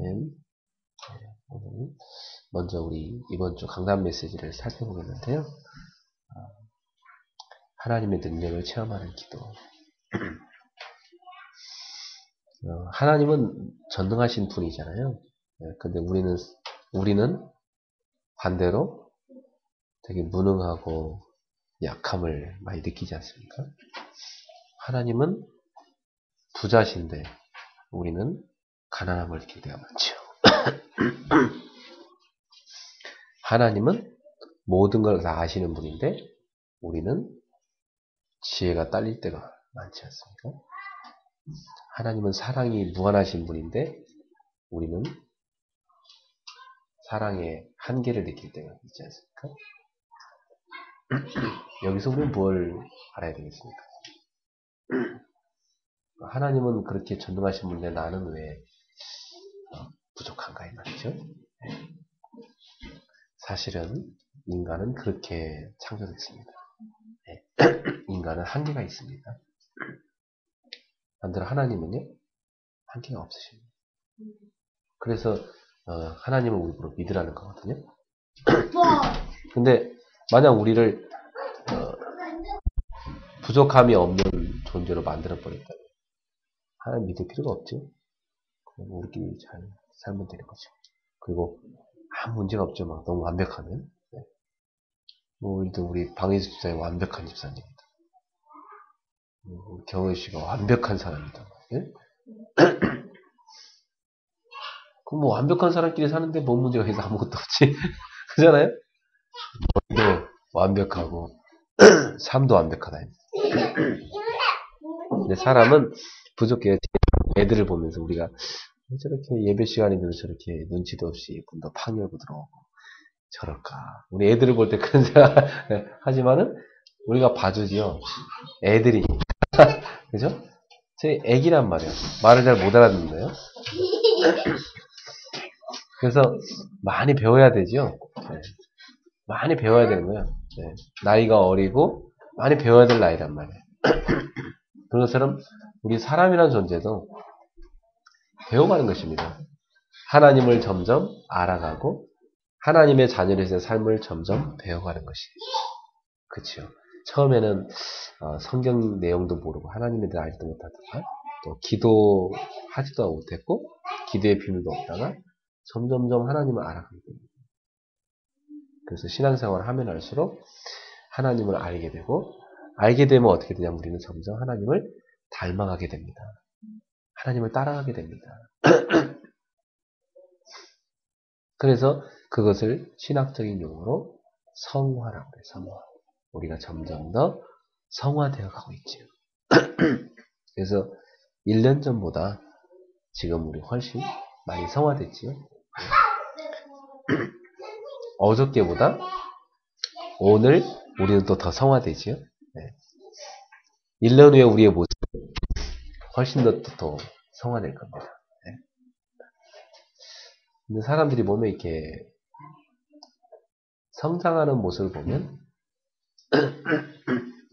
오늘 먼저 우리 이번 주 강단 메시지를 살펴보겠는데요. 하나님의 능력을 체험하는 기도. 하나님은 전능하신 분이잖아요. 근데 우리는 반대로 되게 무능하고 약함을 많이 느끼지 않습니까? 하나님은 부자신데 우리는 가난함을 느낄 때가 많죠. 하나님은 모든 걸 다 아시는 분인데 우리는 지혜가 딸릴 때가 많지 않습니까? 하나님은 사랑이 무한하신 분인데 우리는 사랑의 한계를 느낄 때가 있지 않습니까? 여기서 우리는 뭘 알아야 되겠습니까? 하나님은 그렇게 전능하신 분인데 나는 왜 부족한가 이 말이죠. 사실은 인간은 그렇게 창조됐습니다. 인간은 한계가 있습니다. 반대로 하나님은요, 한계가 없으십니다. 그래서 하나님을 우리로 믿으라는 거거든요. 근데 만약 우리를 부족함이 없는 존재로 만들어버렸다면 하나님 믿을 필요가 없죠. 우리끼리 잘 살면 되는 거죠. 그리고 아무 문제가 없죠. 막 너무 완벽하면. 일단 우리 방혜수 집사님 완벽한 집사님입니다. 경혜 씨가 완벽한 사람이다. 예? 그럼 뭐 완벽한 사람끼리 사는데 뭔 문제가 있어? 아무것도 없지. 그잖아요? 머리도 완벽하고 삶도 완벽하다. 근데 사람은 부족해요. 애들을 보면서 우리가 저렇게 예배 시간인데도 저렇게 눈치도 없이 문도 팍 열고 들어오고 저럴까. 우리 애들을 볼 때 그런 생각 하지만은 우리가 봐주지요. 애들이 그죠? 제 애기란 말이에요. 말을 잘 못 알아듣는데요. 그래서 많이 배워야 되죠. 네. 많이 배워야 되는 거예요. 네. 나이가 어리고 많이 배워야 될 나이란 말이에요. 그런 것처럼 우리 사람이라는 존재도 배워가는 것입니다. 하나님을 점점 알아가고 하나님의 자녀로서의 삶을 점점 배워가는 것이에요. 그렇죠. 처음에는 성경 내용도 모르고 하나님에 대해 알지도 못하다가 또 기도하지도 못했고 기도의 비밀도 없다가 점점점 하나님을 알아가게 됩니다. 그래서 신앙생활을 하면 할수록 하나님을 알게 되고 알게 되면 어떻게 되냐면 우리는 점점 하나님을 닮아가게 됩니다. 하나님을 따라가게 됩니다. 그래서 그것을 신학적인 용어로 성화라고 해요. 성화. 우리가 점점 더 성화되어 가고 있죠. 그래서 1년 전보다 지금 우리 훨씬 많이 성화됐지요. 어저께보다 오늘 우리는 또 더 성화되지요. 1년 후에 우리의 모습 훨씬 더 성화될 겁니다. 근데 사람들이 보면 이렇게 성장하는 모습을 보면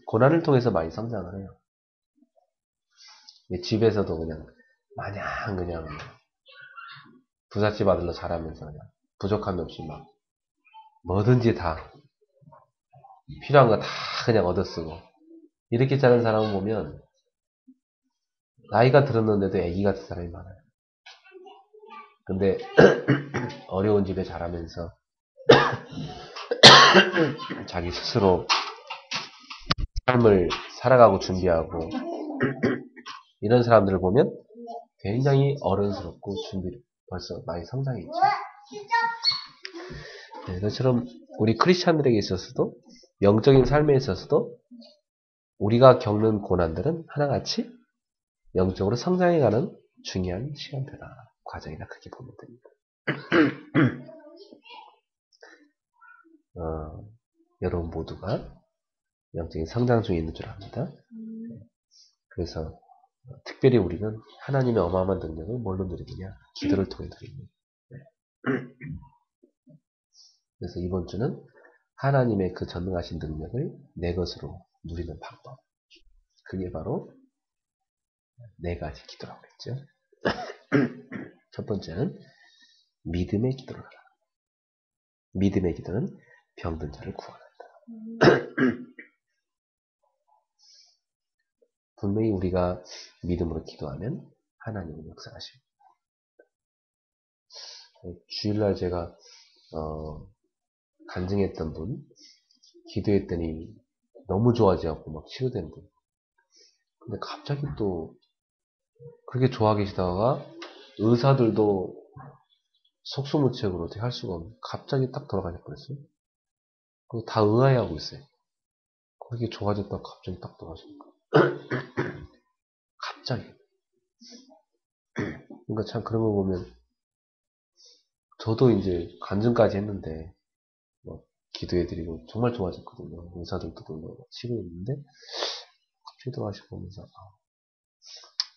고난을 통해서 많이 성장을 해요. 집에서도 그냥 마냥 그냥 부잣집 아들로 자라면서 그냥 부족함이 없이 막 뭐든지 다 필요한 거 다 그냥 얻어쓰고 이렇게 자란 사람을 보면 나이가 들었는데도 애기 같은 사람이 많아요. 근데 어려운 집에 자라면서 자기 스스로 삶을 살아가고 준비하고 이런 사람들을 보면 굉장히 어른스럽고 벌써 많이 성장해 있죠. 네, 그처럼 우리 크리스찬들에게 있어서도 영적인 삶에 있어서도 우리가 겪는 고난들은 하나같이 영적으로 성장해가는 중요한 시간표다. 과정이다. 그렇게 보면 됩니다. 여러분 모두가 영적인 성장 중에 있는 줄 압니다. 그래서 특별히 우리는 하나님의 어마어마한 능력을 뭘로 누리느냐? 기도를 통해 누립니다. 그래서 이번 주는 하나님의 그 전능하신 능력을 내 것으로 누리는 방법. 그게 바로 4가지 기도라고 했죠. 첫 번째는 믿음의 기도를 하라. 믿음의 기도는 병든 자를 구원한다. 분명히 우리가 믿음으로 기도하면 하나님은 역사하십니다. 주일날 제가 간증했던 분, 기도했더니 너무 좋아지고 막 치료된 분. 근데 갑자기 또 그렇게 좋아 계시다가 의사들도 속수무책으로 어떻게 할 수가 없는, 갑자기 딱 돌아가셨 버렸어요. 그리고 다 의아해하고 있어요. 그렇게 좋아졌다가 갑자기 딱 돌아가시니까. 갑자기. 그러니까 참 그런 거 보면 저도 이제 간증까지 했는데 뭐 기도해드리고 정말 좋아졌거든요. 의사들도 놀라고 치료했는데 갑자기 돌아가시고 보면서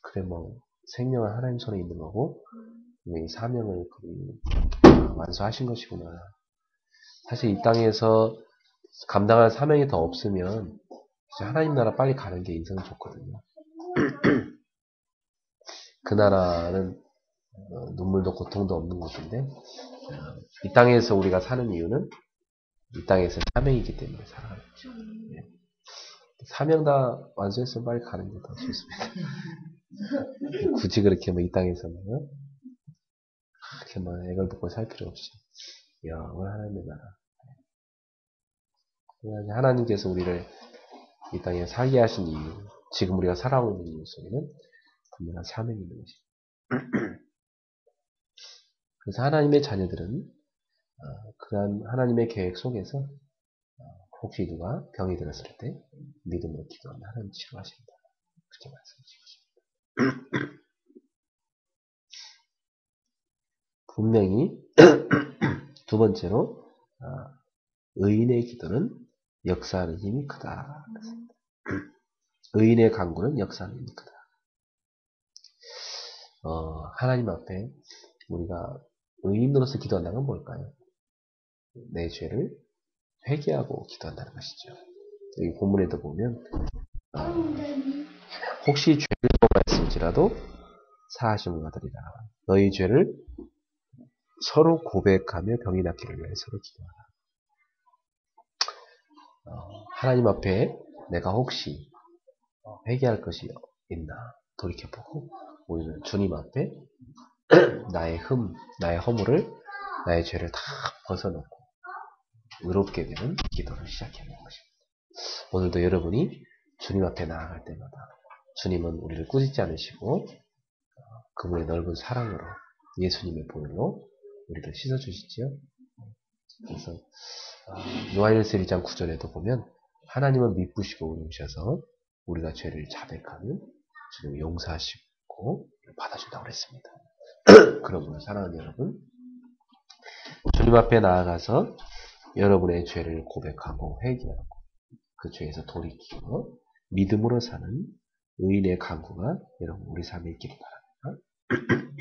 그래 뭐 생명은 하나님 손에 있는 거고 이 사명을 완수하신 것이구나. 사실 이 땅에서 감당할 사명이 더 없으면 하나님 나라 빨리 가는 게 인생은 좋거든요. 그 나라는 눈물도 고통도 없는 곳인데 이 땅에서 우리가 사는 이유는 이 땅에서 사명이기 때문에 살아가는 거죠. 사명 다 완수했으면 빨리 가는 게 더 좋습니다. 굳이 그렇게 뭐 이 땅에서는 그렇게 뭐 애걸 먹고 살 필요 없이 영원 하나님의 나라. 하나님께서 우리를 이 땅에 살게 하신 이유, 지금 우리가 살아오고 있는 이유 속에는 분명한 사명이 있는 것입니다. 그래서 하나님의 자녀들은 그러한 하나님의 계획 속에서 혹시 누가 병이 들었을 때 믿음으로 기도하면 하나님 치료하십니다. 그렇게 말씀해 주십니다. 분명히 두 번째로 의인의 기도는 역사하는 힘이 크다. 의인의 간구는 역사하는 힘이 크다. 하나님 앞에 우리가 의인으로서 기도한다는 건 뭘까요? 내 죄를 회개하고 기도한다는 것이죠. 여기 본문에도 보면 혹시 죄를 범하였을지라도 사하심을 받으리라. 너희 죄를 서로 고백하며 병이 낫기를 위해 서로 기도하라. 하나님 앞에 내가 혹시 회개할 것이 있나 돌이켜보고 우리는 주님 앞에 나의 나의 허물을, 나의 죄를 다 벗어놓고 의롭게 되는 기도를 시작해야 하는 것입니다. 오늘도 여러분이 주님 앞에 나아갈 때마다 주님은 우리를 꾸짖지 않으시고 그분의 넓은 사랑으로 예수님의 보혈로 우리를 씻어주시지요. 그래서 요한일서 1장 9절에도 보면 하나님은 미쁘시고 의로우셔서 우리가 죄를 자백하면 주님이 용서하시고 받아준다고 그랬습니다. 그러므로 사랑하는 여러분, 주님 앞에 나아가서 여러분의 죄를 고백하고 회개하고 그 죄에서 돌이키고 믿음으로 사는 의인의 간구가 여러분 우리 삶에 있기를 바랍니다.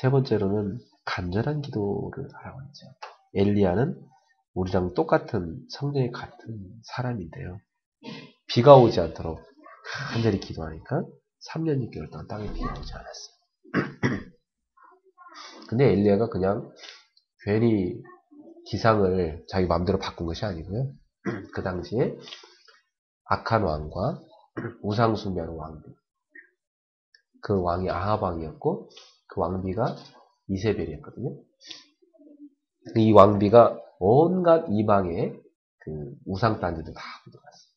세 번째로는 간절한 기도를 하라고 했죠. 엘리야는 우리랑 똑같은 성경에 같은 사람인데요. 비가 오지 않도록 간절히 기도하니까 3년 6개월 동안 땅에 비가 오지 않았어요. 근데 엘리야가 그냥 괜히 기상을 자기 마음대로 바꾼 것이 아니고요. 그 당시에 악한 왕과 우상 숭배하는 왕비, 그 왕이 아합 왕이었고 그 왕비가 이세벨이었거든요. 이 왕비가 온갖 이방의 그 우상 딴지도 다 묻어갔어요.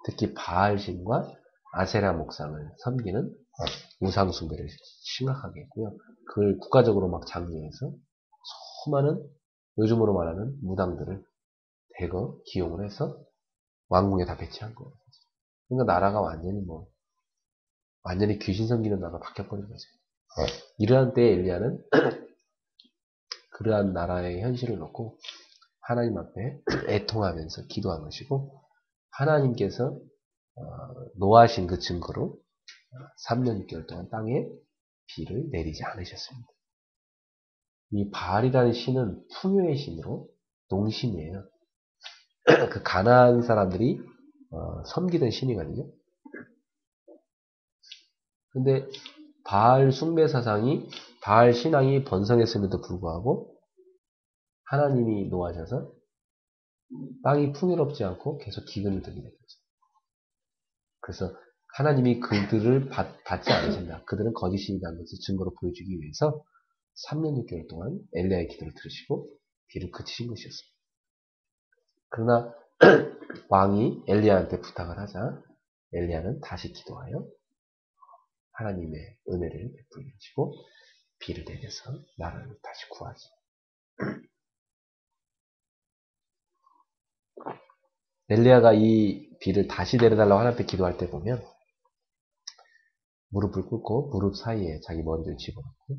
특히 바알신과 아세라 목상을 섬기는 우상 숭배를 심각하게 했고요. 그걸 국가적으로 막 장려해서 수많은 요즘으로 말하는 무당들을 대거 기용을 해서 왕궁에 다 배치한 거예요. 그러니까 나라가 완전히 귀신 섬기는 나라가 바뀌어버린 거죠. 이러한 때에 엘리야는 그러한 나라의 현실을 놓고 하나님 앞에 애통하면서 기도한 것이고 하나님께서 노하신 그 증거로 3년 6개월 동안 땅에 비를 내리지 않으셨습니다. 이 바알이라는 신은 풍요의 신으로 농신이에요. 그 가나안 사람들이 섬기던 신이거든요. 근데 바알 숭배 사상이 바알 신앙이 번성했음에도 불구하고 하나님이 노하셔서 땅이 풍요롭지 않고 계속 기근을 들게 된 거죠. 그래서 하나님이 그들을 받지 않으신다. 그들은 거짓이라는 것을 증거로 보여주기 위해서 3년 6개월 동안 엘리야의 기도를 들으시고 비를 그치신 것이었습니다. 그러나 왕이 엘리야한테 부탁을 하자 엘리야는 다시 기도하여 하나님의 은혜를 베풀게 하시고 비를 내려서 나라를 다시 구하지. 엘리야가 이 비를 다시 내려달라고 하나님께 기도할 때 보면 무릎을 꿇고 무릎 사이에 자기 머리를 집어넣고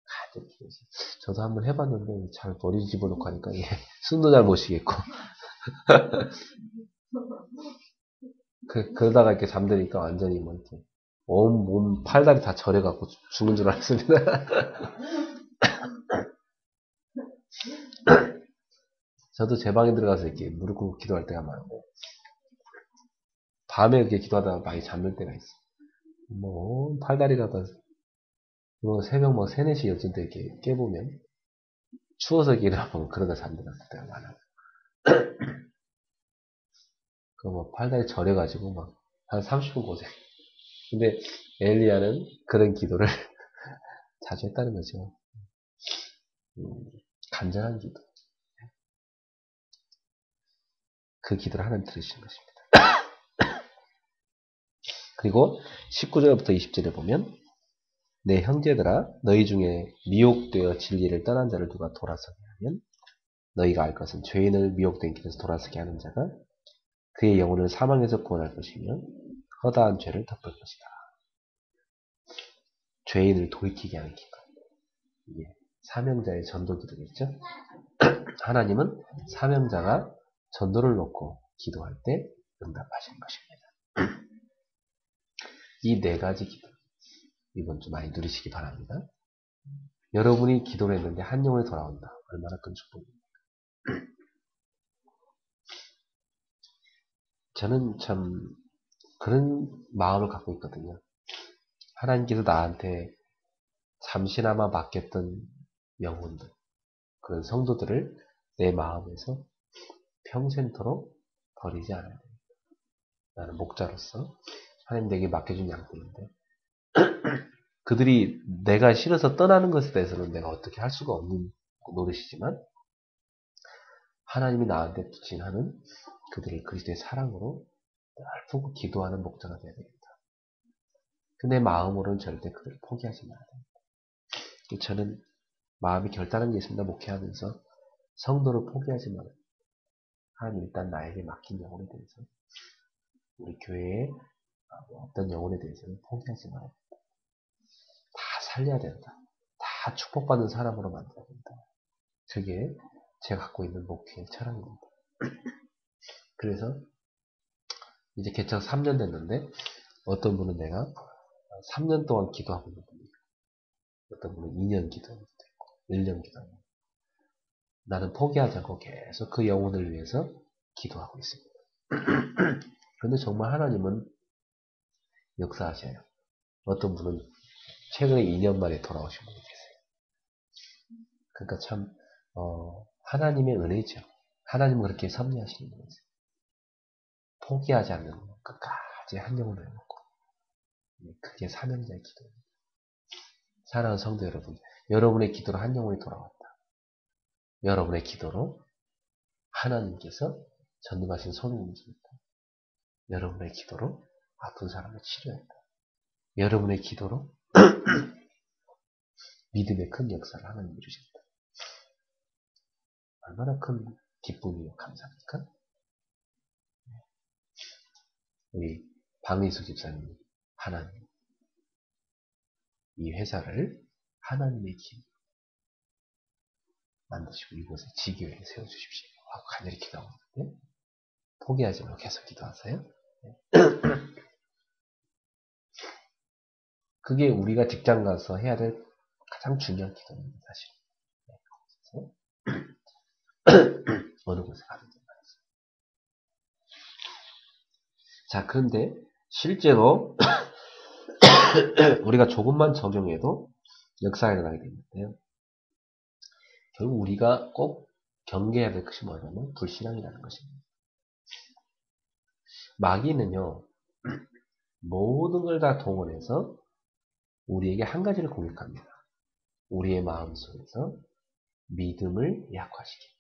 가득 기도했어요. 저도 한번 해봤는데 잘 머리 집어넣고 하니까 숨도 잘 못 쉬겠고 그러다가 이렇게 잠드니까 완전히 뭐 이렇게 온 몸 팔다리 다 저려갖고 죽는 줄 알았습니다. 저도 제 방에 들어가서 이렇게 무릎 꿇고 기도할 때가 많은데 밤에 이렇게 기도하다가 많이 잠들 때가 있어. 뭐 팔다리가 다 뭐 새벽 막 3, 4시 여쯤 때 이렇게 깨보면 추워서 일어나면 그러다 잠들었을 때가 많아요. 그 뭐 팔다리 저려가지고 막 한 30분 고생. 근데 엘리야는 그런 기도를 자주 했다는 거죠. 간절한 기도. 그 기도를 하나님 들으시는 것입니다. 그리고 19절부터 20절에 보면 내 형제들아 너희 중에 미혹되어 진리를 떠난 자를 누가 돌아서게 하면 너희가 알 것은 죄인을 미혹된 길에서 돌아서게 하는 자가 그의 영혼을 사망에서 구원할 것이며 허다한 죄를 덮을 것이다. 죄인을 돌이키게 하는 기도. 이게 사명자의 전도 기도겠죠. 하나님은 사명자가 전도를 놓고 기도할 때 응답하시는 것입니다. 이 4가지 기도 이건 좀 많이 누리시기 바랍니다. 여러분이 기도를 했는데 한 영혼이 돌아온다. 얼마나 큰 축복입니까? 저는 참 그런 마음을 갖고 있거든요. 하나님께서 나한테 잠시나마 맡겼던 영혼들, 그런 성도들을 내 마음에서 평생토록 버리지 않아야 됩니다. 나는 목자로서 하나님 내게 맡겨준 양들인데 그들이 내가 싫어서 떠나는 것에 대해서는 내가 어떻게 할 수가 없는 노릇이지만 하나님이 나한테 붙인 하는 그들을 그리스도의 사랑으로 품고 기도하는 목자가 되어야 됩니다. 내 마음으로는 절대 그들을 포기하지 말아야 됩니다. 저는 마음이 결단한 게 있습니다. 목회하면서 성도를 포기하지 말아요. 하나님 일단 나에게 맡긴 영혼에 대해서 우리 교회의 어떤 영혼에 대해서는 포기하지 말아요. 다 살려야 된다. 다 축복받는 사람으로 만들어야 된다. 그게 제가 갖고 있는 목회의 철학입니다. 그래서 이제 개척 3년 됐는데 어떤 분은 내가 3년 동안 기도하고 있는 분이 있고 어떤 분은 2년 기도하는 분도 있고 1년 기도하는 분도 있고 나는 포기하지 않고 계속 그 영혼을 위해서 기도하고 있습니다. 그런데 정말 하나님은 역사하셔요. 어떤 분은 최근에 2년 만에 돌아오신 분이 계세요. 그러니까 참 하나님의 은혜죠. 하나님은 그렇게 섭리하시는 분이세요. 포기하지 않는 끝까지 한 영혼을 해놓고 그게 사명자의 기도입니다. 사랑하는 성도 여러분, 여러분의 기도로 한 영혼이 돌아왔다. 여러분의 기도로 하나님께서 전능하신 손을 움직였다. 여러분의 기도로 아픈 사람을 치료했다. 여러분의 기도로 믿음의 큰 역사를 하나님 이루셨다. 얼마나 큰 기쁨이요 감사합니까? 우리 박민수 집사님 하나님 이 회사를 하나님의 길 만드시고 이곳에 지교회에 세워주십시오 하고 간절히 기도하고 있는데 포기하지 말고 계속 기도하세요. 그게 우리가 직장 가서 해야 될 가장 중요한 기도입니다. 사실 어느 곳에 가든지 말이죠. 자, 그런데 실제로 우리가 조금만 적용해도 역사가 일어나게 되는데요. 결국 우리가 꼭 경계해야 될 것이 뭐냐면 불신앙이라는 것입니다. 마귀는요, 모든 걸 다 동원해서 우리에게 한 가지를 공격합니다. 우리의 마음속에서 믿음을 약화시킵니다.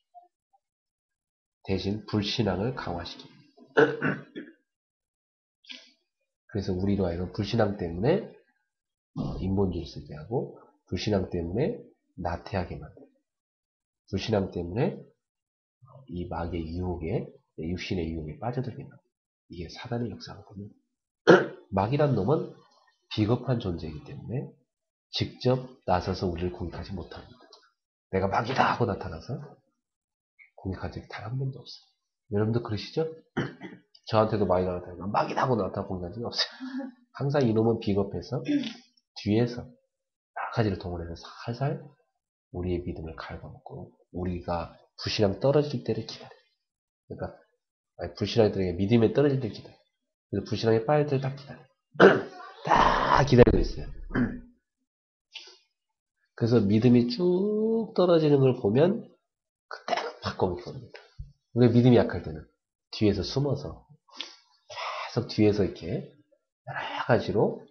대신 불신앙을 강화시킵니다. 그래서 우리로 하여금 불신앙 때문에 인본주의를 쓰게 하고, 불신앙 때문에 나태하게 만들고, 불신앙 때문에 이 마귀의 유혹에, 육신의 유혹에 빠져들게 만들고, 이게 사단의 역사거든요. 마귀란 놈은 비겁한 존재이기 때문에 직접 나서서 우리를 공격하지 못합니다. 내가 마귀다 하고 나타나서 공격한 적이 단 한 번도 없어요. 여러분도 그러시죠? 저한테도 마귀가 나타나서 마귀다 하고 나타나 공격한 적이 없어요. 항상 이놈은 비겁해서 뒤에서 여러 가지를 동원해서 살살 우리의 믿음을 갉아먹고 우리가 불신앙 떨어질 때를 기다려요. 그러니까 불신앙들에게 믿음에 떨어질 때를 기다려요. 그래서 불신앙에 빠질 때를 딱 기다려요. 다 기다리고 있어요. 그래서 믿음이 쭉 떨어지는 걸 보면 그때는 팍 공격합니다. 우리가 믿음이 약할 때는 뒤에서 숨어서 계속 뒤에서 이렇게 여러 가지로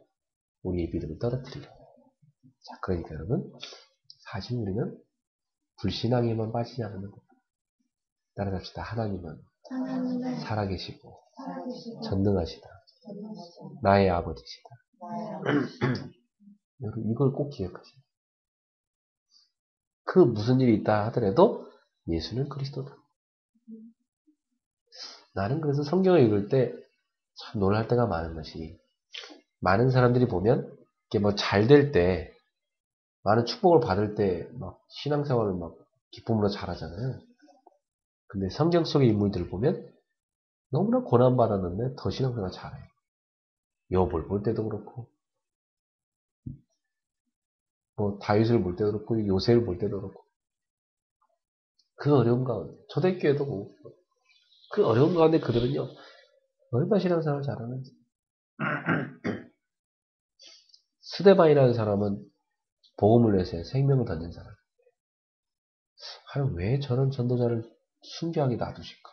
우리의 믿음을 떨어뜨리려고. 자, 그러니까 여러분, 사실 우리는 불신앙에만 빠지지 않는 겁니다. 따라갑시다. 하나님은 살아계시고 전능하시다. 나의 아버지시다. 여러분, 이걸 꼭 기억하세요. 그 무슨 일이 있다 하더라도 예수는 그리스도다. 나는 그래서 성경을 읽을 때 참 놀랄 때가 많은 것이, 많은 사람들이 보면 이게 뭐 잘 될 때, 많은 축복을 받을 때 막 신앙생활을 막 기쁨으로 잘하잖아요. 근데 성경 속의 인물들을 보면 너무나 고난받았는데 더 신앙생활 잘해요. 욥을 볼 때도 그렇고, 뭐 다윗을 볼 때도 그렇고, 요셉을 볼 때도 그렇고, 그 어려운 가운데, 초대교회도 그렇고, 그 어려운 가운데 그들은요, 얼마나 신앙생활 잘하는지. 스데반이라는 사람은 복음을 위해서 생명을 던진 사람. 하여튼 왜 저런 전도자를 순교하게 놔두실까?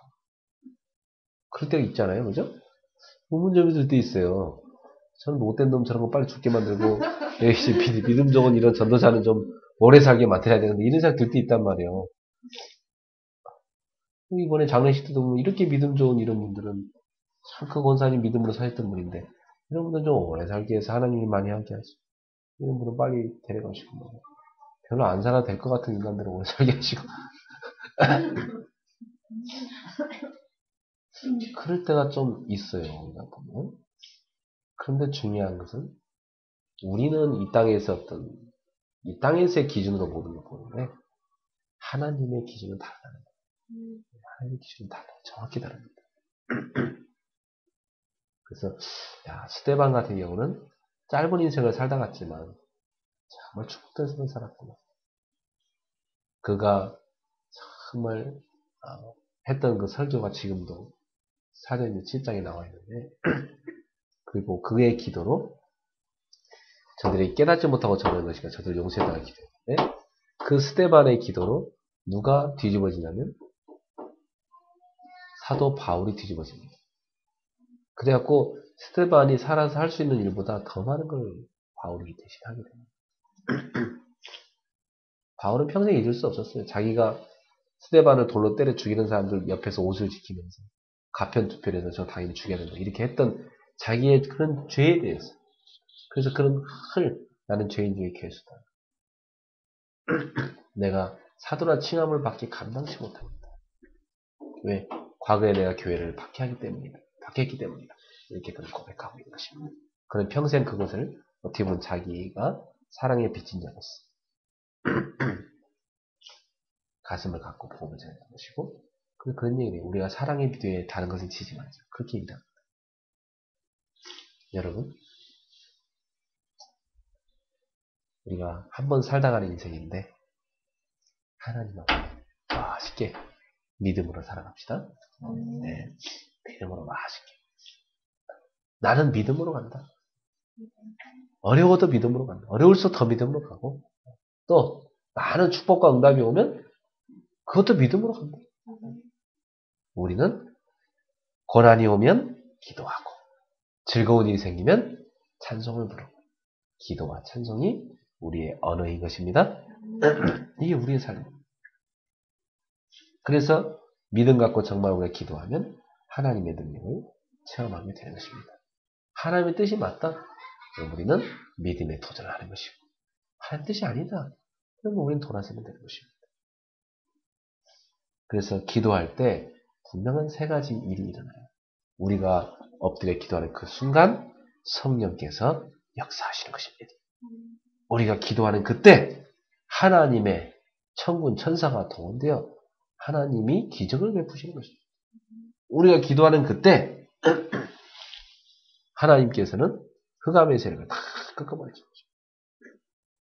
그럴 때가 있잖아요, 그죠? 의문점이 들 때 있어요. 저는 못된 놈 저런 거 빨리 죽게 만들고, 믿음 좋은 이런 전도자는 좀 오래 살게 만들어야 되는데, 이런 생각 들 때 있단 말이에요. 이번에 장례식 때도 보면 이렇게 믿음 좋은 이런 분들은 참 그 권사님 믿음으로 사셨던 분인데, 이런 분들은 좀 오래 살기 위해서 하나님이 많이 함께 하시고, 이런 분은 빨리 데려가시고, 뭐. 별로 안 살아도 될 것 같은 인간들은 오래 살게 하시고. 그럴 때가 좀 있어요, 우리가 보면. 그런데 중요한 것은, 우리는 이 땅에서 이 땅에서의 기준으로 모든 걸 보는데, 하나님의 기준은 다르다는 거예요. 하나님의 기준은 달라요. 정확히 다릅니다. 그래서, 스데반 같은 경우는 짧은 인생을 살다 갔지만, 정말 축복된 삶을 살았구나. 그가 정말 했던 그 설교가 지금도 사전 7장에 나와 있는데, 그리고 그의 기도로 저들이 깨닫지 못하고 저러는 것이니까 저들 용서해달라고 기도했는데, 그 스데반의 기도로 누가 뒤집어지냐면 사도 바울이 뒤집어집니다. 그래갖고 스데반이 살아서 할 수 있는 일보다 더 많은 걸 바울이 대신 하게 됩니다. 바울은 평생 잊을 수 없었어요. 자기가 스데반을 돌로 때려 죽이는 사람들 옆에서 옷을 지키면서 가편투표해서 저 당연히 죽여야 된다 이렇게 했던 자기의 그런 죄에 대해서, 그래서 그런 나는 죄인 중에 괴수다. 내가 사도라 칭함을 받기 감당치 못합니다. 왜? 과거에 내가 교회를 박해했기 때문이다. 이렇게 고백하고 있는 것입니다. 그는 평생 그것을 어떻게 보면 자기가 사랑의 빚진 자로서 가슴을 갖고 복음을 전했던 것이고, 그런 얘기예요. 우리가 사랑의 비도에 다른 것을 지지 말자. 그렇게 얘기합니다. 여러분, 우리가 한번 살다 가는 인생인데 하나님 앞에 맛있게 믿음으로 살아갑시다. 네, 믿음으로 맛있게. 나는 믿음으로 간다. 어려워도 믿음으로 간다. 어려울수록 더 믿음으로 가고, 또 많은 축복과 응답이 오면 그것도 믿음으로 간다. 우리는 고난이 오면 기도하고, 즐거운 일이 생기면 찬송을 부르고, 기도와 찬송이 우리의 언어인 것입니다. 이게 우리의 삶입니다. 그래서 믿음 갖고 정말 우리가 기도하면 하나님의 능력을 체험하게 되는 것입니다. 하나님의 뜻이 맞다. 그럼 우리는 믿음에 도전을 하는 것이고, 하나님 뜻이 아니다. 그러면 우리는 돌아서면 되는 것입니다. 그래서 기도할 때 분명한 세 가지 일이 일어나요. 우리가 엎드려 기도하는 그 순간 성령께서 역사하시는 것입니다. 우리가 기도하는 그때 하나님의 천군 천사가 동원되어 하나님이 기적을 베푸시는 것입니다. 우리가 기도하는 그때 하나님께서는 흑암의 세력을 다 꺾어버리시는 것입니다.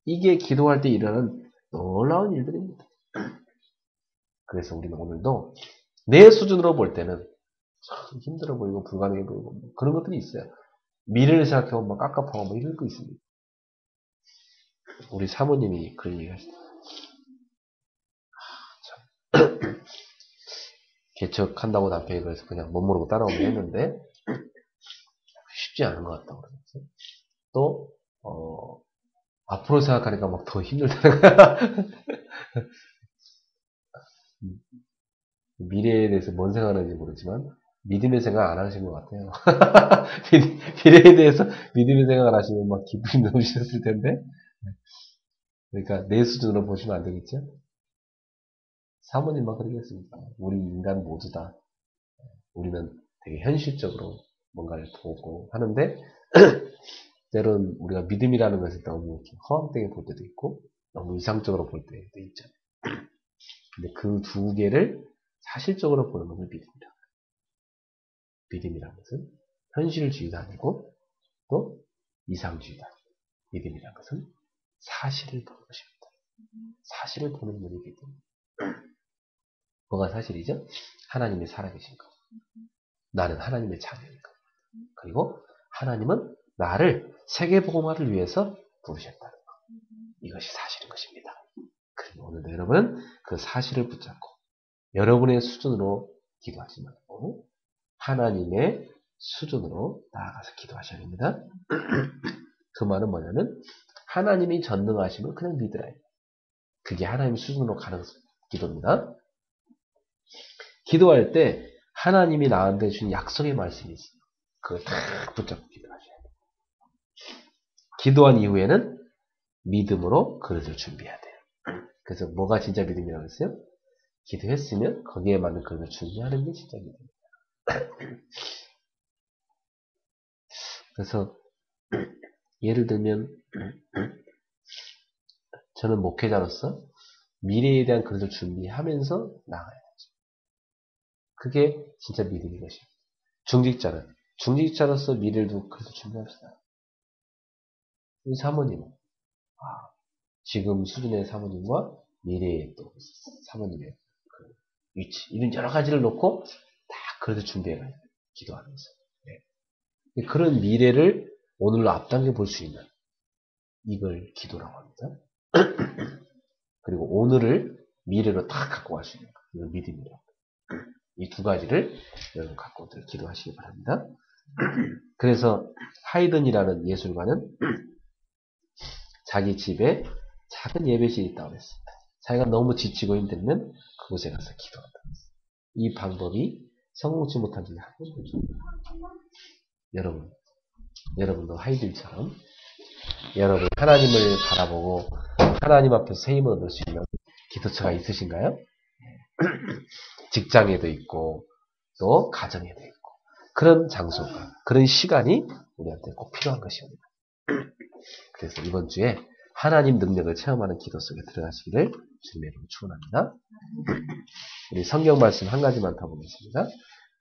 이게 기도할 때 일어나는 놀라운 일들입니다. 그래서 우리는 오늘도 내 수준으로 볼 때는 참 힘들어 보이고 불가능해 보이고 그런 것들이 있어요. 미래를 생각해보면 막 깝깝하고 뭐 이럴 거 있습니다. 우리 사모님이 그런 얘기 하시더라고요. 개척한다고 남편이 그래서 그냥 못 모르고 따라오긴 했는데 쉽지 않은 것 같다고 그러면서 또 앞으로 생각하니까 막 더 힘들다는 거야. 미래에 대해서 뭔 생각하는지 모르지만 믿음의 생각 안 하신 것 같아요. 미래에 대해서 믿음의 생각을 하시면 막 기분이 넘치셨을 텐데. 그러니까 내 수준으로 보시면 안 되겠죠? 사모님만 그러겠습니다. 우리 인간 모두다. 우리는 되게 현실적으로 뭔가를 보고 하는데 때론 우리가 믿음이라는 것을 너무 허황되게 볼 때도 있고 너무 이상적으로 볼 때도 있죠. 근데 그 두 개를 사실적으로 보는 것을 믿음이다. 믿음이라는 것은 현실주의도 아니고 또 이상주의다. 믿음이라는 것은 사실을 보는 것입니다. 사실을 보는 눈이 믿음. 뭐가 사실이죠? 하나님이 살아계신 것. 나는 하나님의 자녀인 것. 그리고 하나님은 나를 세계복음화를 위해서 부르셨다는 것. 이것이 사실인 것입니다. 그리고 오늘도 여러분은 그 사실을 붙잡고 여러분의 수준으로 기도하지 말고 하나님의 수준으로 나아가서 기도하셔야 됩니다. 그 말은 뭐냐면 하나님이 전능하심을 그냥 믿으라. 그게 하나님 수준으로 가는 기도입니다. 기도할 때 하나님이 나한테 준 약속의 말씀이 있어요. 그걸 딱 붙잡고 기도하셔야 돼요. 기도한 이후에는 믿음으로 그릇을 준비해야 돼요. 그래서 뭐가 진짜 믿음이라고 했어요? 기도했으면 거기에 맞는 그릇을 준비하는 게 진짜 믿음입니다. 그래서 예를 들면 저는 목회자로서 미래에 대한 그릇을 준비하면서 나가야죠. 그게 진짜 믿음인 것이에요. 중직자로서 미래를 두고 그릇을 준비합시다. 우리 사모님, 지금 수준의 사모님과 미래의 또 사모님의 그 위치, 이런 여러 가지를 놓고 다 그릇을 준비해가요. 기도하면서. 네. 그런 미래를 오늘로 앞당겨 볼 수 있는 이걸 기도라고 합니다. 그리고 오늘을 미래로 다 갖고 갈 수 있는 거. 이걸 믿음이라고 합니다. 이 두 가지를 여러분 갖고 기도하시기 바랍니다. 그래서 하이든이라는 예술가는 자기 집에 작은 예배실이 있다고 그랬습니다. 자기가 너무 지치고 힘들면 그곳에 가서 기도한다. 이 방법이 성공치 못한 적이 한 번도 없습니다. 여러분도 하이든처럼 여러분 하나님을 바라보고 하나님 앞에서 새 힘을 얻을 수 있는 기도처가 있으신가요? 직장에도 있고 또 가정에도 있고 그런 장소가 그런 시간이 우리한테 꼭 필요한 것입니다. 그래서 이번 주에 하나님 능력을 체험하는 기도 속에 들어가시기를 주님의 이름으로 축원합니다. 우리 성경 말씀 한 가지만 더 보겠습니다.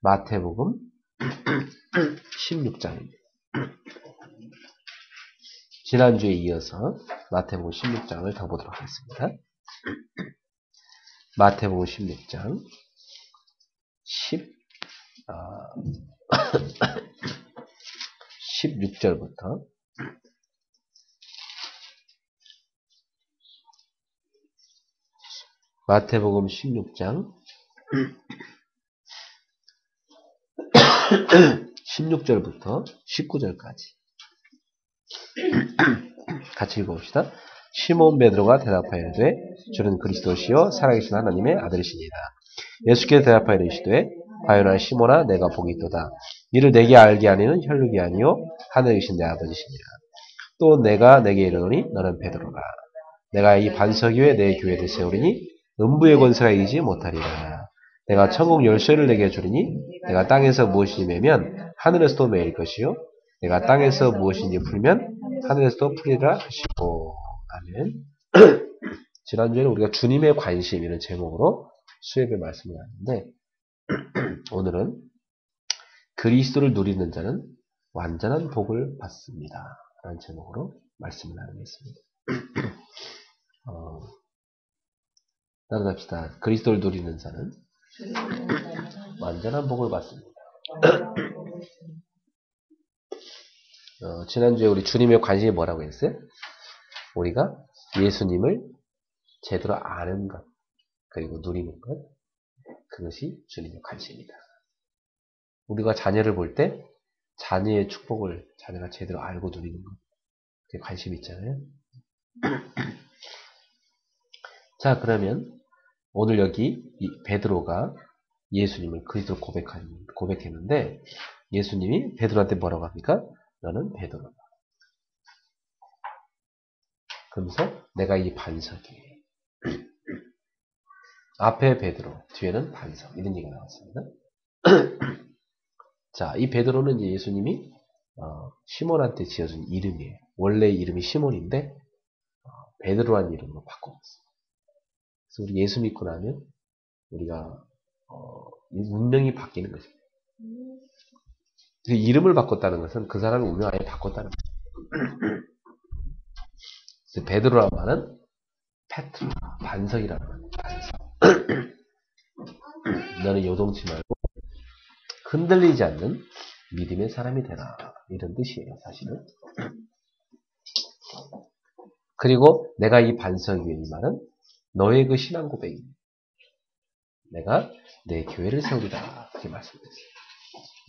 마태복음 16장입니다. 지난주에 이어서 마태복음 16장을 더 보도록 하겠습니다. 마태복음 16장 16절부터 마태복음 16장 16절부터 19절까지 같이 읽어봅시다. 시몬 베드로가 대답하여 이르되 주는 그리스도시요 살아계신 하나님의 아들이시니이다. 예수께서 대답하여 이르시되 바요나 시몬아 내가 복이 있도다. 이를 내게 알게 하니는 혈육이 아니요 하늘에 계신 내 아버지시니라. 또 내가 내게 이르노니 너는 베드로라. 내가 이 반석 위에 내 교회를 세우리니 음부의 권세가 이기지 못하리라. 내가 천국 열쇠를 내게 주리니 내가 땅에서 무엇이니 매면 하늘에서도 매일 것이요 내가 땅에서 무엇이니 풀면 하늘에서도 풀리라 하시고. 아멘. 지난주에는 우리가 주님의 관심 이런 제목으로 수요일에 말씀을 하는데 오늘은 그리스도를 누리는 자는 완전한 복을 받습니다 라는 제목으로 말씀을 나누겠습니다. 따라갑시다. 그리스도를 누리는 자는 완전한 복을 받습니다. 지난주에 우리 주님의 관심이 뭐라고 했어요? 우리가 예수님을 제대로 아는 것, 그리고 누리는 것, 그것이 주님의 관심이다. 우리가 자녀를 볼 때 자녀의 축복을 자녀가 제대로 알고 누리는 것, 그게 관심이 있잖아요. 자, 그러면 오늘 여기 베드로가 예수님을 그리스도로 고백했는데 예수님이 베드로한테 뭐라고 합니까? 너는 베드로다. 그러면서 내가 이 반석이에요. 앞에 베드로, 뒤에는 반석 이런 얘기가 나왔습니다. 자, 이 베드로는 이제 예수님이 시몬한테 지어준 이름이에요. 원래 이름이 시몬인데 베드로라는 이름으로 바꿔봤어요. 그래서 우리 예수 믿고 나면 우리가 운명이 바뀌는 것입니다. 이름을 바꿨다는 것은 그 사람의 운명 아예 바꿨다는 거예요. 그래서 베드로라는 말은 페트라, 반석이라는 말이에요. 반석. 너는 요동치 말고 흔들리지 않는 믿음의 사람이 되라. 이런 뜻이에요, 사실은. 그리고 내가 이 반석 위에 이 말은 너의 그 신앙 고백입니다. 내가 내 교회를 세우리라. 그렇게 말씀드렸어요.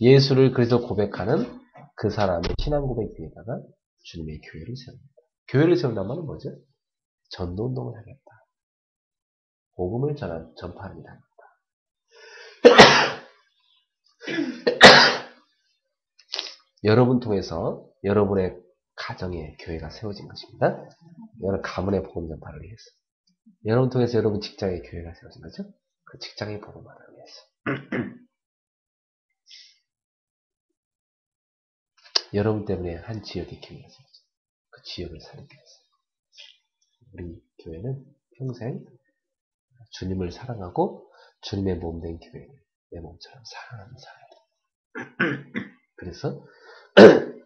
예수를 그래서 고백하는 그 사람의 신앙 고백 위에다가 주님의 교회를 세웁니다. 교회를 세운다는 말은 뭐죠? 전도운동을 하겠다. 복음을 전파합니다. 여러분 통해서 여러분의 가정에 교회가 세워진 것입니다. 여러분 가문의 복음 전파를 위해서. 여러분 통해서 여러분 직장에 교회가 세워진 거죠. 그 직장의 복음 전파를 위해서. 여러분 때문에 한 지역의 교회가 세워져. 그 지역을 살리기 위해서. 우리 교회는 평생 주님을 사랑하고 주님의 몸된 교회를 내 몸처럼 사랑하는 사람. 그래서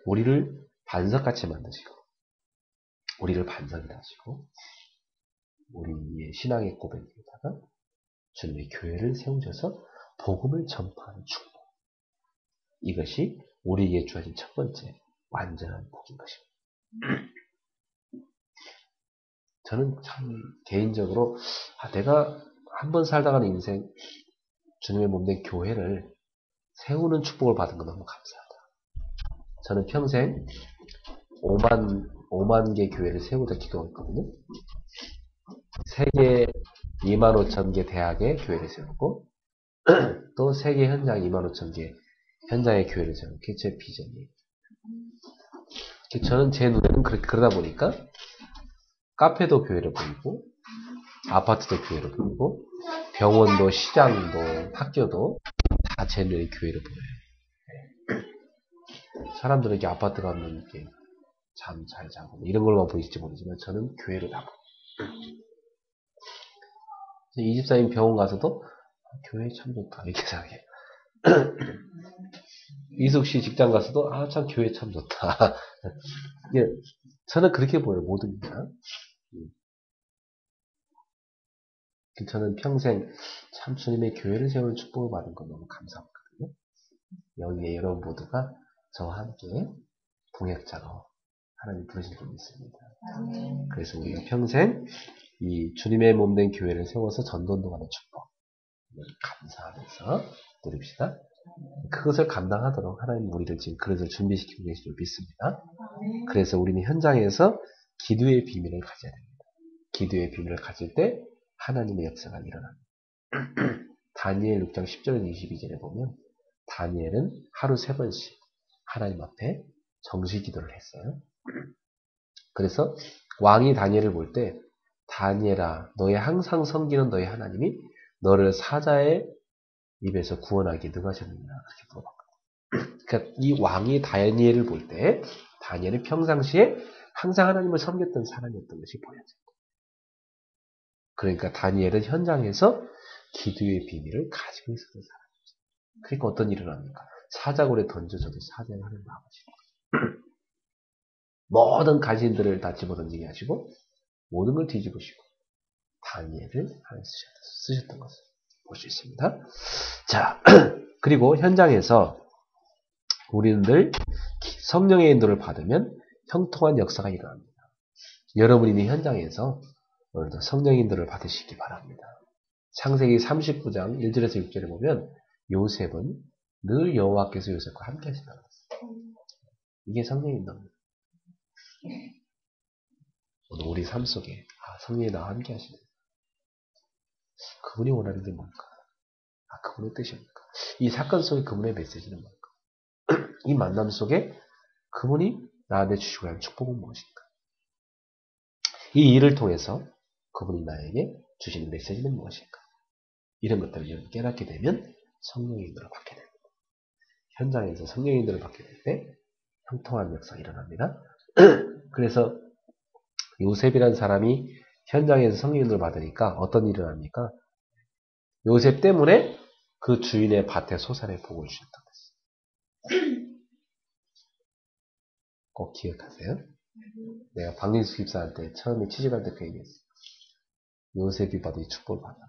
우리를 반석같이 만드시고 우리를 반석이라 하시고 우리의 신앙의 고백에다가 주님의 교회를 세우셔서 복음을 전파하는 축복. 이것이 우리에게 주어진 첫 번째 완전한 복인 것입니다. 저는 참 개인적으로 내가 한번 살다가는 인생 주님의 몸된 교회를 세우는 축복을 받은 거 너무 감사하다. 저는 평생 5만 개 교회를 세우자 기도했거든요. 세계 2만 5천 개 대학의 교회를 세우고 또 세계 현장 2만 5천 개 현장의 교회를 세우는 게 제 비전이에요. 저는 제 눈에는 그러다 보니까 카페도 교회를 보이고 아파트도 교회를 보이고 병원도 시장도 학교도 다 제 눈에 교회를 보여요. 사람들은 이렇게 아파트 가면 이렇게 잠 잘 자고 이런 걸만 보일지 모르지만 저는 교회를 다 봐요. 이 집사님 병원 가서도 교회 참 좋다 이렇게 생각해요. 이숙씨 직장 가서도 참 교회 참 좋다. 이게 저는 그렇게 보여요. 모든 게. 저는 평생 참 주님의 교회를 세우는 축복을 받은 거 너무 감사하거든요. 여기에 여러분 모두가 저와 함께 동역자로 하나님 부르신 줄 믿습니다. 그래서 우리가 평생 이 주님의 몸된 교회를 세워서 전도운동하는 축복. 감사하면서 누립시다. 그것을 감당하도록 하나님 우리를 지금 그릇을 준비시키고 계신 줄 믿습니다. 그래서 우리는 현장에서 기도의 비밀을 가져야 됩니다. 기도의 비밀을 가질 때 하나님의 역사가 일어납니다. 다니엘 6장 10절에서 22절에 보면 다니엘은 하루 3번씩 하나님 앞에 정시 기도를 했어요. 그래서 왕이 다니엘을 볼 때 다니엘아 너의 항상 섬기는 너의 하나님이 너를 사자의 입에서 구원하기 능하셨느냐 그렇게 물어봤거든요. 그러니까 이 왕이 다니엘을 볼 때 다니엘은 평상시에 항상 하나님을 섬겼던 사람이었던 것이 보여져요. 그러니까 다니엘은 현장에서 기도의 비밀을 가지고 있었던 사람이죠. 그러니까 어떤 일을 합니까? 사자굴에 던져져도 사자의 하나님 아버지 모든 가진들을 다 집어던지게 하시고 모든 걸 뒤집으시고 다니엘을 하나님 쓰셨던 것을 볼 수 있습니다. 자, 그리고 현장에서 우리는 늘 성령의 인도를 받으면 형통한 역사가 일어납니다. 여러분이 현장에서 오늘도 성령의 인도를 받으시기 바랍니다. 창세기 39장 1절에서 6절에 보면 요셉은 늘 여호와께서 요셉과 함께 하신다고 했어요. 이게 성령의 인도입니다. 오늘 우리 삶 속에 성령이 나와 함께 하시는 그분이 원하는 게 뭘까? 그분의 뜻이 뭘까? 이 사건 속에 그분의 메시지는 뭘까? 이 만남 속에 그분이 나한테 주시고 하는 축복은 무엇인가? 이 일을 통해서 그분이 나에게 주시는 메시지는 무엇인가? 이런 것들을 깨닫게 되면 성령의 인도를 받게 됩니다. 현장에서 성령의 인도를 받게 될 때 형통한 역사가 일어납니다. 그래서 요셉이라는 사람이 현장에서 성령의 인도를 받으니까 어떤 일을 합니까? 요셉 때문에 그 주인의 밭에 소산의 복을 주셨다고 했어요. 꼭 기억하세요. 내가 박민수 집사한테 처음에 취직할 때 그 얘기했어요. 요셉이 받은 이 축복을 받아라.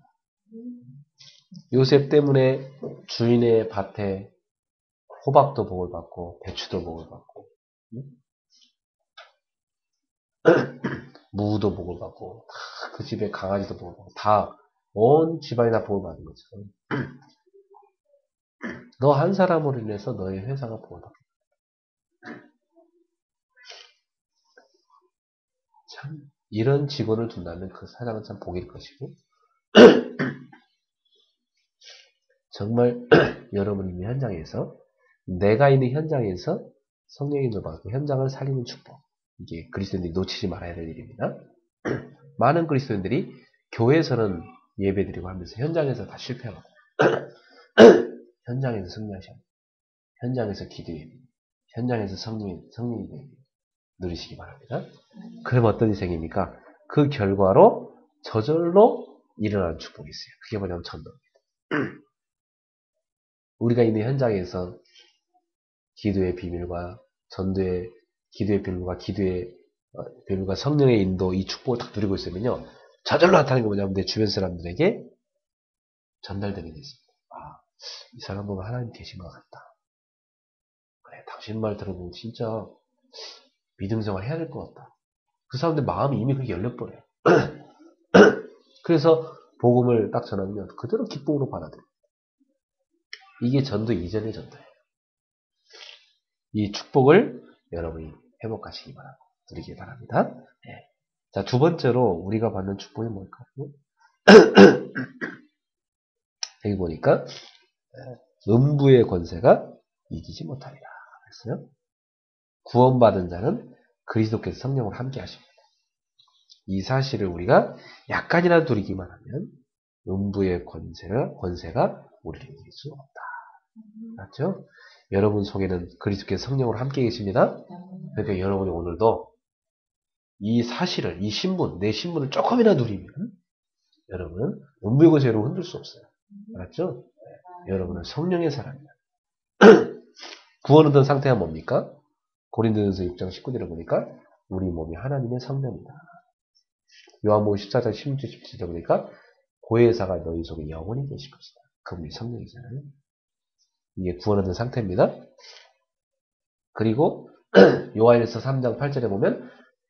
요셉 때문에 주인의 밭에 호박도 복을 받고 배추도 복을 받고 무도 복을 받고 그 집에 강아지도 복을 받고 다 온 집안이 다 복을 받은 것처럼 너 한 사람으로 인해서 너의 회사가 복을 받게 참 이런 직원을 둔다면 그 사장은 참 복일 것이고 정말 여러분이 현장에서 내가 있는 현장에서 성령의 인도를 받고 현장을 살리는 축복 이게 그리스도인들이 놓치지 말아야 될 일입니다. 많은 그리스도인들이 교회에서는 예배드리고 하면서 현장에서 다 실패하고 현장에서 승리하셔야 합니다. 현장에서 기도해 현장에서 성령이 누리시기 바랍니다. 그럼 어떤 인생입니까? 그 결과로 저절로 일어나는 축복이 있어요. 그게 뭐냐면 전도입니다. 우리가 있는 현장에서 기도의 비밀과 전도의 기도의 비밀과 성령의 인도 이 축복을 딱 누리고 있으면요. 저절로 나타나는 게 뭐냐면 내 주변 사람들에게 전달되는 게 있습니다. 이 사람 보면 하나님 계신 것 같다. 그래, 당신 말 들어보면 진짜 믿음생활 해야 될 것 같다. 그 사람들 마음이 이미 그렇게 열려버려요. 그래서 복음을 딱 전하면 그대로 기쁨으로 받아들여요. 이게 전도 이전의 전도예요. 이 축복을 여러분이 회복하시기 바랍니다. 누리기 바랍니다. 네. 자, 두 번째로 우리가 받는 축복이 뭘까요? 여기 보니까 음부의 권세가 이기지 못하리라 했어요. 구원받은 자는 그리스도께서 성령으로 함께 하십니다. 이 사실을 우리가 약간이라도 누리기만 하면 음부의 권세가 우리를 이길 수 없다. 맞죠? 여러분 속에는 그리스도께서 성령으로 함께 계십니다. 그러니까 여러분이 오늘도 이 사실을, 이 신분, 내 신분을 조금이나 누리면 여러분은 음부의 권세로 흔들 수 없어요. 알았죠? 여러분은 성령의 사람이에요. 구원 얻은 상태가 뭡니까? 고린도전서 6장 19절에 보니까 우리 몸이 하나님의 성전이다. 요한복음 14장 16절 17절에 보니까 고해사가 너희 속에 영원히 계실 것이다. 그분이 성령이잖아요. 이게 구원 얻은 상태입니다. 그리고 요한일서 3장 8절에 보면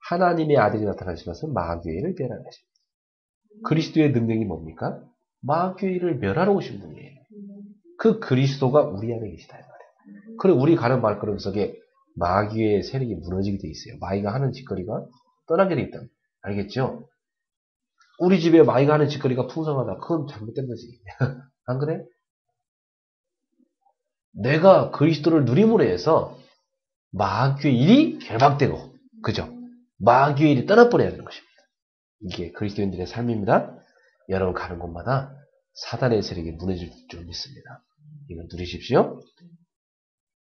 하나님의 아들이 나타나신 것은 마귀를 멸하십니다. 그리스도의 능력이 뭡니까? 마귀를 멸하러 오신 분이에요. 그 그리스도가 우리 안에 계시다 이 말이에요. 그리고 우리 가는 발걸음 속에 마귀의 세력이 무너지게 돼 있어요. 마귀가 하는 짓거리가 떠나게 돼 있다. 알겠죠? 우리 집에 마귀가 하는 짓거리가 풍성하다. 그건 잘못된 거지. 안 그래? 내가 그리스도를 누림으로 해서 마귀의 일이 결박되고, 그죠? 마귀의 일이 떠나버려야 되는 것입니다. 이게 그리스도인들의 삶입니다. 여러분 가는 곳마다 사단의 세력이 무너질 줄 믿습니다. 이걸 누리십시오.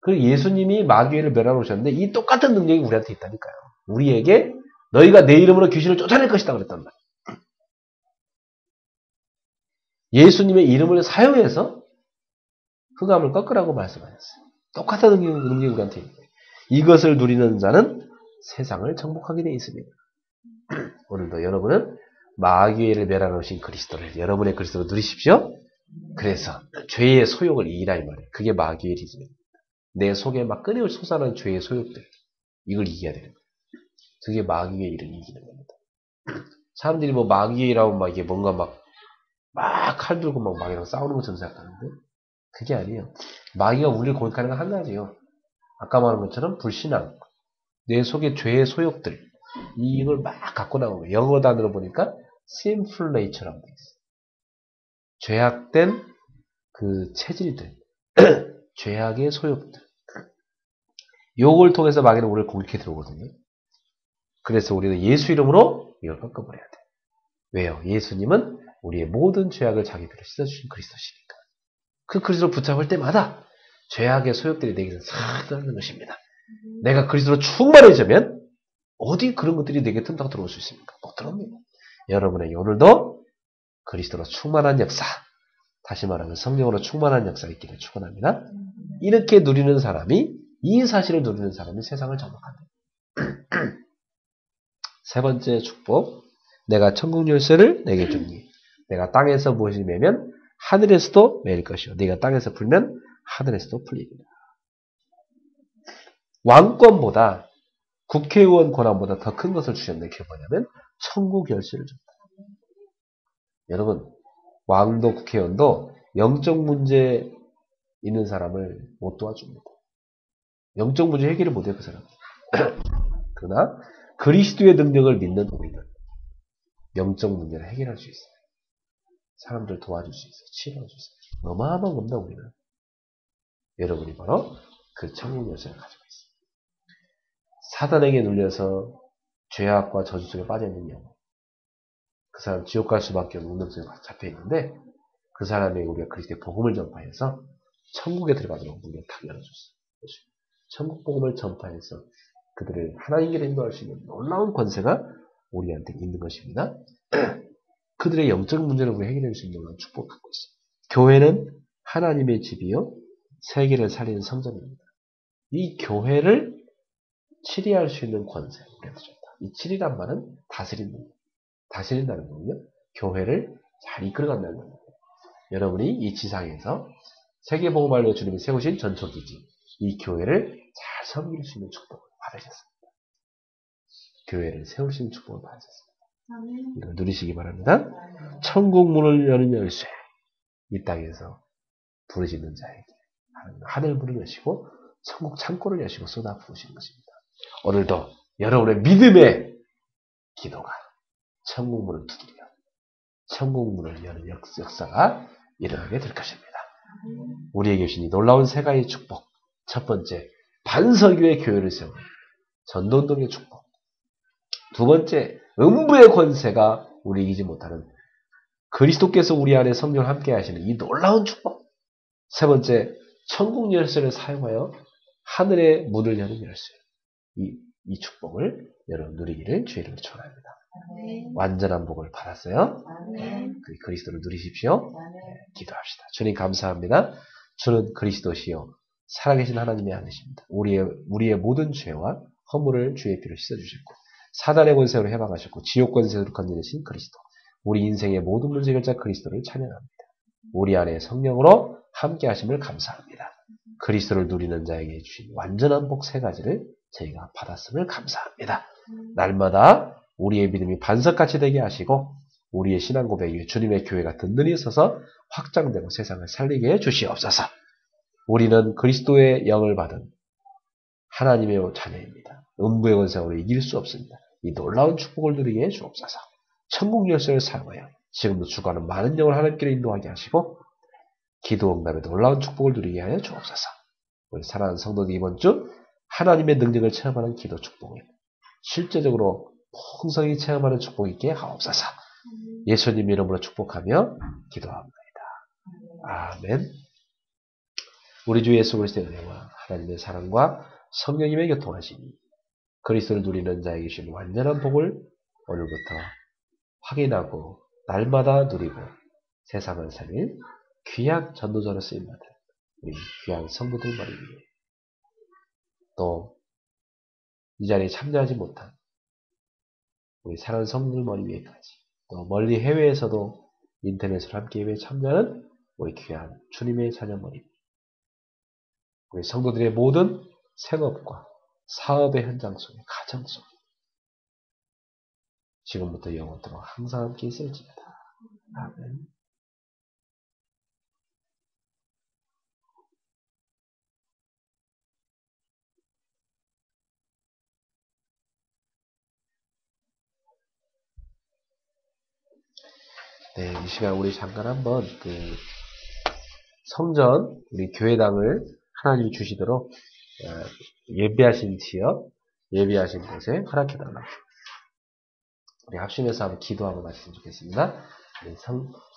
그리고 예수님이 마귀를 멸하러 오셨는데 이 똑같은 능력이 우리한테 있다니까요. 우리에게 너희가 내 이름으로 귀신을 쫓아낼 것이다 그랬단 말이에요. 예수님의 이름을 사용해서 흑암을 꺾으라고 말씀하셨어요. 똑같은 능력이 우리한테 있는 거예요. 이것을 누리는 자는 세상을 정복하게 되어 있습니다. 오늘도 여러분은 마귀를 멸하러 오신 그리스도를 여러분의 그리스도로 누리십시오. 그래서 죄의 소욕을 이기라 이 말이에요. 그게 마귀의 리즘입니다. 내 속에 막 끊임없이 솟아나는 죄의 소욕들 이걸 이겨야 되는 거예요. 그게 마귀의 일을 이기는 겁니다. 사람들이 뭐 마귀의 일하면 막 이게 뭔가 막 칼 들고 막 마귀랑 싸우는 것처럼 생각하는데 그게 아니에요. 마귀가 우리를 공격하는 건 한 가지예요. 아까 말한 것처럼 불신앙, 내 속에 죄의 소욕들 이걸 막 갖고 나오는 거예요. 영어 단어로 보니까 sinful nature라고 되어 있어요. 죄악된 그 체질들, 죄악의 소욕들. 요걸 통해서 마귀는 우리를 공격해 들어오거든요. 그래서 우리는 예수 이름으로 이걸 꺾어버려야 돼요. 왜요? 예수님은 우리의 모든 죄악을 자기 피로 씻어주신 그리스도시니까. 그 그리스도를 붙잡을 때마다 죄악의 소욕들이 내게서 싹 떠나는 것입니다. 내가 그리스도로 충만해지면 어디 그런 것들이 내게 틈타고 들어올 수 있습니까? 못 들어옵니다. 여러분에게 오늘도 그리스도로 충만한 역사, 다시 말하면 성령으로 충만한 역사 있기를 축원합니다. 이렇게 누리는 사람이, 이 사실을 누리는 사람이 세상을 정복한다. 세 번째 축복, 내가 천국 열쇠를 내게 주니 내가 땅에서 무엇을 매면 하늘에서도 매일 것이요 네가 땅에서 풀면 하늘에서도 풀리리라. 왕권보다 국회의원 권한보다 더 큰 것을 주셨는데 그게 뭐냐면 천국 열쇠를 줬다. 여러분 왕도 국회의원도 영적 문제 있는 사람을 못 도와줍니다. 영적 문제 해결을 못해요 그 사람. 그러나 그리스도의 능력을 믿는 우리는 영적 문제를 해결할 수 있어요. 사람들 도와줄 수 있어요. 치료할 수 있어요. 어마어마한 겁니다 우리는. 여러분이 바로 그 천국 열쇠를 가지고 있어요. 사단에게 눌려서 죄악과 저주 속에 빠져있는 영혼. 그 사람 지옥 갈 수밖에 없는 운명 속에 잡혀있는데 그 사람에게 우리가 그리스도의 복음을 전파해서 천국에 들어가도록 문을 탁 열어줬어요. 천국 복음을 전파해서 그들을 하나님께 인도할 수 있는 놀라운 권세가 우리한테 있는 것입니다. 그들의 영적 문제를 우리 해결할 수 있는 놀라운 축복을 갖고 있어요. 교회는 하나님의 집이요 세계를 살리는 성전입니다. 이 교회를 치리할 수 있는 권세 우리한테 줬다. 이 치리란 말은 다스린다는 거군요. 교회를 잘 이끌어간다는 겁니다. 여러분이 이 지상에서 세계복음 알려 주님이 세우신 전초기지 이 교회를 잘 섬길 수 있는 축복을 받으셨습니다. 교회를 세울 수 있는 축복을 받으셨습니다. 이걸 누리시기 바랍니다. 천국 문을 여는 열쇠 이 땅에서 부르짖는 자에게 하늘 문을 여시고 천국 창고를 여시고 쏟아 부으시는 것입니다. 오늘도 여러분의 믿음의 기도가 천국 문을 두드려 천국 문을 여는 역사가 일어나게 될 것입니다. 우리에게 주신 이 놀라운 세 가지 축복. 첫 번째, 반석유의 교회를 세우는 전도운동의 축복. 두 번째, 음부의 권세가 우리 이기지 못하는 그리스도께서 우리 안에 성령을 함께 하시는 이 놀라운 축복. 세 번째, 천국 열쇠를 사용하여 하늘의 문을 여는 열쇠. 이 축복을 여러분 누리기를 주의 이름으로 축원합니다. 완전한 복을 받았어요. 그 그리스도를 누리십시오. 기도합시다. 주님 감사합니다. 주는 그리스도시요 살아계신 하나님의 아들이십니다. 우리의 모든 죄와 허물을 주의 피로 씻어주셨고 사단의 권세로 해방하셨고 지옥 권세로 건져내신 그리스도. 우리 인생의 모든 문제 해결자 그리스도를 찬양합니다. 우리 안에 성령으로 함께 하심을 감사합니다. 그리스도를 누리는 자에게 주신 완전한 복 세 가지를 저희가 받았음을 감사합니다. 날마다 우리의 믿음이 반석같이 되게 하시고 우리의 신앙 고백 위에 주님의 교회가 든든히 서서 확장되고 세상을 살리게 해 주시옵소서. 우리는 그리스도의 영을 받은 하나님의 자녀입니다. 음부의 권세로 이길 수 없습니다. 이 놀라운 축복을 누리게 해 주옵소서. 천국 열쇠를 사용하여 지금도 주가는 많은 영을 하나님께로 인도하게 하시고 기도 응답에 놀라운 축복을 누리게 하여 주옵소서. 우리 사랑하는 성도들 이번 주 하나님의 능력을 체험하는 기도 축복을 실제적으로 풍성히 체험하는 축복이 있게 하옵소서. 예수님 이름으로 축복하며 기도합니다. 아멘. 우리 주 예수 그리스도의 은혜와 하나님의 사랑과 성령님의 교통하심이 그리스도를 누리는 자에게 주신 완전한 복을 오늘부터 확인하고 날마다 누리고 세상을 살릴 귀한 전도자로 쓰임받은 우리 귀한 성도들 머리 위에 또 이 자리에 참여하지 못한 우리 사랑하는 성도들 머리 위에까지 또 멀리 해외에서도 인터넷으로 함께 예배에 참여하는 우리 귀한 주님의 자녀 머리 위에 우리 성도들의 모든 생업과 사업의 현장 속에 가정 속에 지금부터 영원토록 항상 함께 있을지어다. 아멘. 네, 이 시간 우리 잠깐 한번 성전, 우리 교회당을 하나님이 주시도록 예배하신 지역, 예배하신 곳에 허락해달라고. 우리 합심해서 한번 기도하고 마치면 좋겠습니다.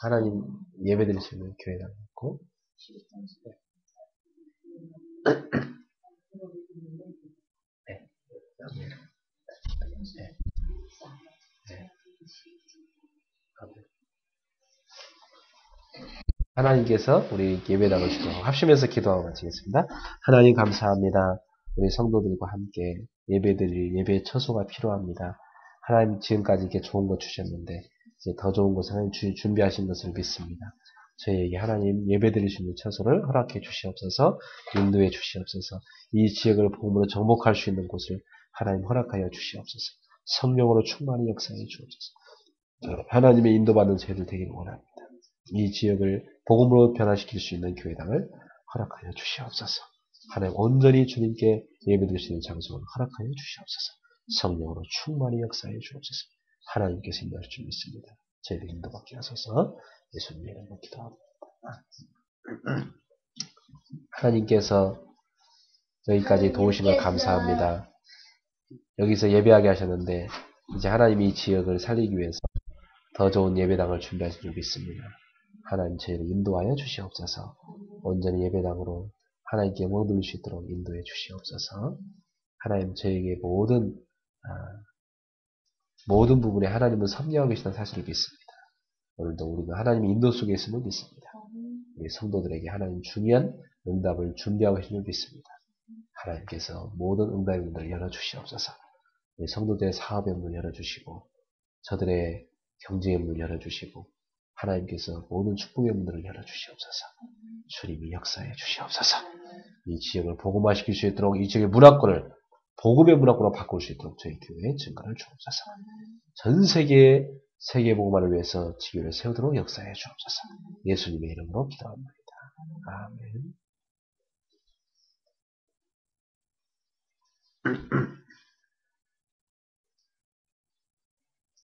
하나님 예배드릴 수 있는 교회당 있고, 네. 네. 네. 하나님께서 우리 예배당을 주도록 합심해서 기도하고 마치겠습니다. 하나님 감사합니다. 우리 성도들과 함께 예배드릴 예배의 처소가 필요합니다. 하나님 지금까지 이렇게 좋은 것 주셨는데 이제 더 좋은 것을 하나님 준비하신 것을 믿습니다. 저희에게 하나님 예배드릴 수 있는 처소를 허락해 주시옵소서, 인도해 주시옵소서, 이 지역을 복음으로 정복할 수 있는 곳을 하나님 허락하여 주시옵소서, 성령으로 충만히 역사해 주옵소서. 하나님의 인도받는 저희들 되기를 원합니다. 이 지역을 복음으로 변화시킬 수 있는 교회당을 허락하여 주시옵소서. 하나님 온전히 주님께 예배드릴 수 있는 장소를 허락하여 주시옵소서. 성령으로 충만히 역사해 주옵소서. 하나님께서 인도할 줄 믿습니다. 저희들 인도받게 하소서. 예수님 이름으로 기도합니다. 하나님께서 여기까지 도우심을 감사합니다. 여기서 예배하게 하셨는데 이제 하나님이 이 지역을 살리기 위해서 더 좋은 예배당을 준비하신 줄 믿습니다. 하나님 저희를 인도하여 주시옵소서. 온전히 예배당으로 하나님께 영광 돌릴 수 있도록 인도해 주시옵소서. 하나님 저에게 모든 부분에 하나님은 섭리하고 계시다는 사실을 믿습니다. 오늘도 우리는 하나님의 인도 속에 있음을 믿습니다. 우리 성도들에게 하나님 중요한 응답을 준비하고 계신 줄 믿습니다. 하나님께서 모든 응답의 문을 열어주시옵소서. 우리 성도들의 사업의 문을 열어주시고 저들의 경제의 문을 열어주시고 하나님께서 모든 축복의 문들을 열어주시옵소서. 주님이 역사해 주시옵소서. 이 지역을 복음화시킬 수 있도록 이 지역의 문화권을 복음의 문화권으로 바꿀 수 있도록 저희 교회에 증거를 주옵소서. 전 세계의 세계 복음화를 위해서 지교를 세우도록 역사해 주옵소서. 예수님의 이름으로 기도합니다. 아멘.